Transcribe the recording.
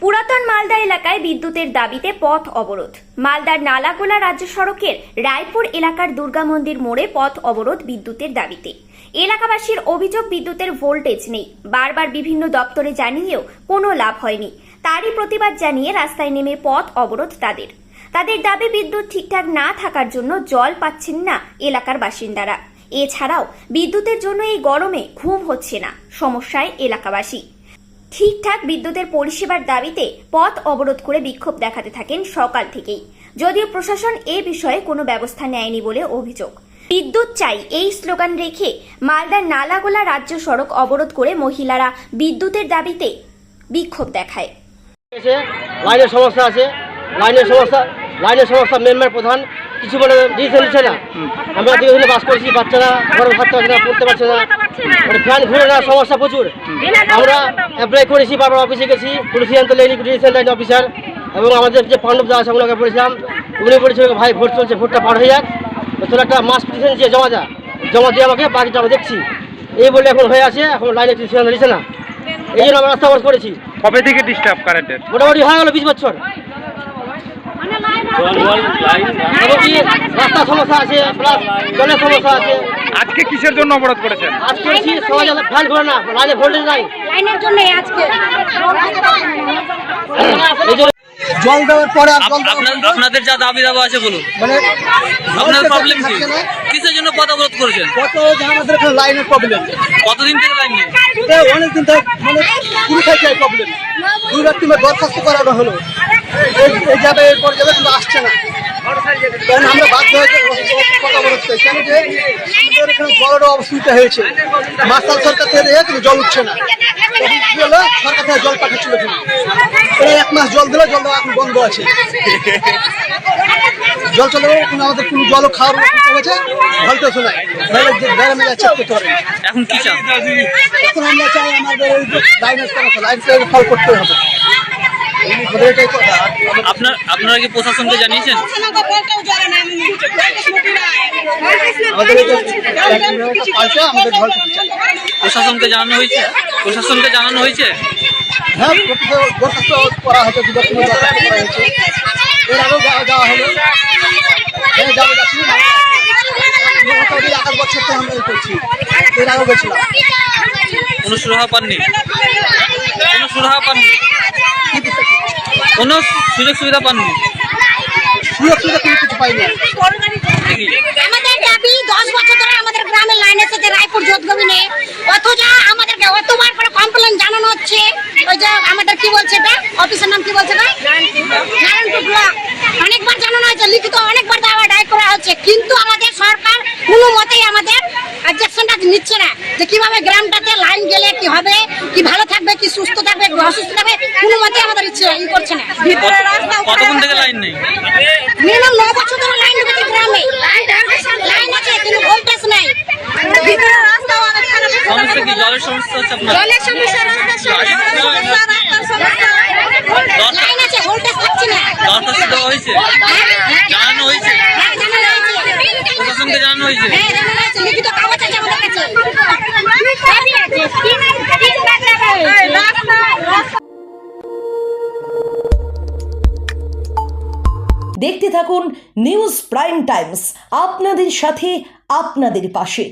পুরাতন মালদা এলাকায় বিদ্যুতের দাবিতে পথ অবরোধ। মালদার নালাগোলা রাজ্য সড়কের রায়পুর এলাকার দুর্গা মন্দির মোড়ে পথ অবরোধ বিদ্যুতের দাবিতে। এলাকাবাসীর অভিযোগ, বিদ্যুতের ভোল্টেজ নেই। বারবার বিভিন্ন দপ্তরে জানিয়েও কোনো লাভ হয়নি। তারই প্রতিবাদ জানিয়ে রাস্তায় নেমে পথ অবরোধ তাদের দাবি, বিদ্যুৎ ঠিকঠাক না থাকার জন্য জল পাচ্ছেন না এলাকার বাসিন্দারা। এছাড়াও বিদ্যুতের জন্য এই গরমে ঘুম হচ্ছে না, সমস্যায় এলাকাবাসী। ঠিকঠাক বিদ্যুতের পরিষেবার দাবিতে পথ অবরোধ করে বিক্ষোভ দেখাতে থাকেন সকাল থেকেই, যদিও প্রশাসন এ বিষয়ে কোনো ব্যবস্থা নেয়নি বলে অভিযোগ। বিদ্যুৎ চাই এই স্লোগান রেখে মালদার নালাগোলা রাজ্য সড়ক অবরোধ করে মহিলারা বিদ্যুতের দাবিতে বিক্ষোভ দেখায়। লাইনের সমস্যা আছে, লাইনের সমস্যা মেন প্রধান কিছু মানে ডিসিশন নিচ্ছে না। আমরা দীর্ঘদিনে বাস করছি, বাচ্চারা ঘরে থাকতে পারছে না, পড়তে পারছে না, মানে ফ্যান ঘুরে না, সমস্যা প্রচুর। আমরা অ্যাপ্লাই করেছি, বারবার অফিসে গেছি, কোনো সিদ্ধান্ত নেয়নি ডিসিশন লাইন অফিসার। এবং আমাদের যে পাণ্ডব দা আছে ওনাকে বলেছিলাম, উনি বলেছিল ভাই ভোট চলছে, ভোটটা পার হয়ে যাক, তোর একটা মাস পিটিশন দিয়ে জমা দিয়ে আমাকে বাকিটা আমরা দেখছি, এই বলে এখন হয়ে আছে। এখন লাইনে কিছু সিদ্ধান্ত নিচ্ছে না, এই জন্য আমরা রাস্তা অবরোধ করেছি। কবে থেকে ডিস্টার্ব কারেন্টের? মোটামুটি হয়ে গেল 20 বছর। রাস্তার সমস্যা আছে, জলের সমস্যা আছে। আজকে কিসের জন্য অবরোধ করেছেন? আজকে সমাজ ফ্যান করে না, লাইনে ভোল্টেজ নাই, লাইনের জন্য আজকে জল দেওয়ার পরে আপনাদের যা দাবি দাবা আছে বলুন, মানে আপনার প্রবলেম কি, কিসের জন্য পথ অবরোধ করেছেন? আমাদের এখানে লাইনের প্রবলেম, কতদিন থেকে লাইন নেই? অনেকদিন থেকে, মানে শুরু থেকে প্রবলেম। 2 রাত্রি দরখাস্ত করানো হলো, এই যাবে এরপর যাবে, কিন্তু আসছে না। কারণ আমরা বাধ্য হয়েছে কথা বলতে, কেন যে আমাদের এখানে জলেরও অসুবিধা হয়েছে। মাস্টার সরকার থেকে দেখে কিন্তু জল উঠছে না, সরকার থেকে জল পাঠাচ্ছিল, কিন্তু 1 মাস জল দিলে জল দেওয়া এখন বন্ধ আছে। জল চলে গেলে কিন্তু আমাদের কোনো জলও খাওয়ার হয়েছে, ভোল্টেজও নাই, গ্রামে চেক করতে পারে। এখন কি চান? এখন আমরা চাই আমাদের লাইনের সমস্যা, লাইন ফল করতে হবে। আপনারা কি প্রশাসনকে জানিয়েছেন? প্রশাসনকে জানানো হয়েছে? হ্যাঁ, দরখাস্ত করা হয়েছে, 2 বার দরখাস্ত করা হয়েছে। এর আগেও যাওয়া হলো, যাচ্ছি না, 1 বছর থেকে আমরা করছি, এর আগেও গেছিলাম। কোনো সুরাহা পাননি? কোনো সুযোগ সুবিধা পাননি? সুযোগ সুবিধা কিছু পাইনি। আমাদের দাবি 10 বছর ধরে আমাদের গ্রামের লাইন আছে যে রায়পুর যোধগবিনে, অথচ আমাদেরকে অতবার করে কমপ্লেন জানানো হচ্ছে। ওই যে আমাদের কি বলছে এটা, অফিসের নাম কি বলছে না, নারায়ণপুর ব্লক, অনেকবার জানানো হয়েছে, লিখিত অনেকবার দাওয়া দায় করা হচ্ছে, কিন্তু আমাদের সরকার কোনো মতেই আমাদের অবজেকশনটা নিচ্ছে না যে কিভাবে গ্রামটাতে লাইন গেলে কি হবে, কি ভালো থাকবে, কি সুস্থ থাকবে, কি অসুস্থ থাকবে, কোনো মতে আমাদের ইচ্ছে করছে না। কতক্ষণ থেকে লাইন নেই? মিনিমাম 9 বছর ধরে লাইন নেই গ্রামে, লাইন আছে কিন্তু ভোল্টেজ নাই। সমস্যা কি? জলের সমস্যা হচ্ছে আপনার? জলের সমস্যা, লাইন আছে, ভোল্টেজ থাকছে না। দরখাস্ত দেওয়া হয়েছে? জানানো হয়েছে? প্রশাসনকে জানানো হয়েছে? লিখিত কাগজ আছে আমাদের কাছে। দেখতে থাকুন নিউজ প্রাইম টাইমস, আপনাদের সাথে, আপনাদের পাশে।